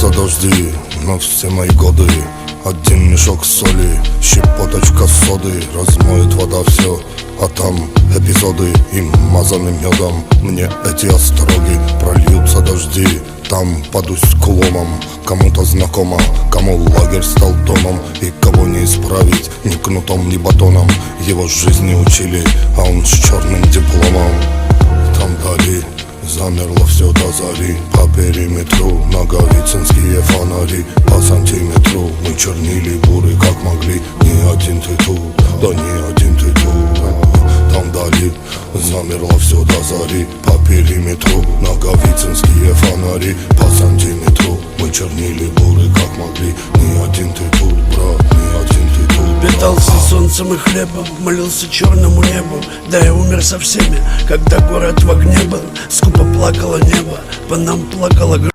Прольются дожди на все мои годы. Один мешок соли, щепоточка соды, размоет вода все, а там эпизоды и мазанным медом. Мне эти остроги прольются дожди. Там под Усть-Куломом кому-то знакомо, кому лагерь стал домом, и кого не исправить ни кнутом, ни батоном. Его жизни учили, а он с черным дипломом. Там вдали замерло все до зари. По периметру наговицинские фонари. По сантиметру мы чернили буры как могли. Не один ты тут, да не один ты тут. Там вдали замерло все до зари. По периметру наговицинские фонари. По сантиметру мы чернили буры как могли. Не один ты тут, брат, не один ты тут. Питался солнцем и хлебом, молился черному небу. Да я умер со всеми, когда город в огне был. Скупо плакало небо, по нам плакала грудь.